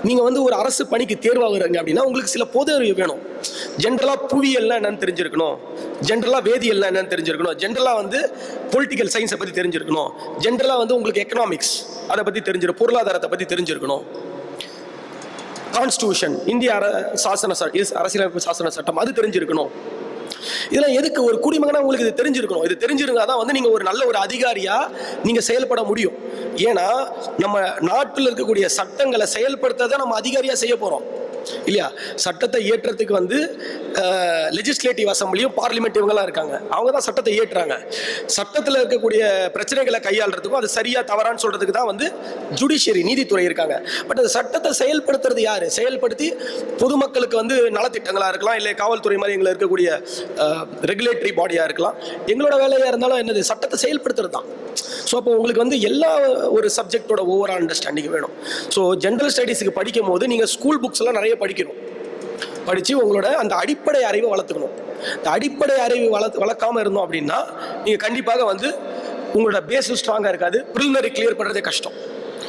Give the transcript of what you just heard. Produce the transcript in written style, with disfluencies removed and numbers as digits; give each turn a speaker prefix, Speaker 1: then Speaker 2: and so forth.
Speaker 1: நீங்கள் வந்து ஒரு அரசு பணிக்கு தேர்வாகுறீங்க அப்படின்னா உங்களுக்கு சில பொது அறிவு வேணும். ஜென்ரலாக புவியியல்லாம் என்னன்னு தெரிஞ்சிருக்கணும், ஜென்ரலாக வேதியியல்லாம் என்னன்னு தெரிஞ்சிருக்கணும், ஜென்ரலாக வந்து பொலிட்டிக்கல் சயின்ஸை பற்றி தெரிஞ்சிருக்கணும், ஜென்ரலாக வந்து உங்களுக்கு எக்கனாமிக்ஸ் அதை பற்றி தெரிஞ்சிருக்கணும், பொருளாதாரத்தை பற்றி தெரிஞ்சிருக்கணும், கான்ஸ்டியூஷன் இந்திய அரசியலமைப்பு சாசன சட்டம் அது தெரிஞ்சிருக்கணும். இதெல்லாம் எதுக்கு? ஒரு குடிமகனா உங்களுக்கு இது தெரிஞ்சிருக்கணும். இது தெரிஞ்சிருந்தாதான் வந்து நீங்க ஒரு நல்ல ஒரு அதிகாரியா நீங்க செயல்பட முடியும். ஏன்னா நம்ம நாட்டில் இருக்கக்கூடிய சட்டங்களை செயல்படுத்த நம்ம அதிகாரியா செய்ய போறோம் இல்லையா? சட்டத்தை இயற்றத்துக்கு வந்து லெஜிஸ்லேட்டிவ் அசம்பிளியும் பார்லிமெண்ட் இவங்கெல்லாம் இருக்காங்க, அவங்க தான் சட்டத்தை இயற்றுறாங்க. சட்டத்தில் இருக்கக்கூடிய பிரச்சனைகளை கையாளுறதுக்கும் அது சரியா தவறான்னு சொல்றதுக்கு தான் வந்து ஜுடிஷியரி நீதித்துறை இருக்காங்க. பட் அந்த சட்டத்தை செயல்படுத்துறது யாரு? செயல்படுத்தி பொதுமக்களுக்கு வந்து நலத்திட்டங்களா இருக்கலாம், இல்லை காவல்துறை மாதிரி எங்களை இருக்கக்கூடிய ரெகுலேட்டரி பாடியா இருக்கலாம். எங்களோட வேலையா இருந்தாலும் என்னது? சட்டத்தை செயல்படுத்துறது தான். ஸோ அப்போ உங்களுக்கு வந்து எல்லா ஒரு சப்ஜெக்டோட ஓவரால் அண்டர்ஸ்டாண்டிங் வேணும். ஸோ ஜென்ரல் ஸ்டடீஸுக்கு படிக்கும் போது நீங்கள் ஸ்கூல் புக்ஸ் எல்லாம் நிறைய படிக்கணும். படித்து உங்களோட அந்த அடிப்படை அறிவை வளர்த்துக்கணும். இந்த அடிப்படை அறிவு வளர்க்காமல் இருந்தோம் அப்படின்னா நீங்கள் கண்டிப்பாக வந்து உங்களோட பேஸும் ஸ்ட்ராங்காக இருக்காது, ப்ரிலிமினரி கிளியர் பண்ணுறதே கஷ்டம்.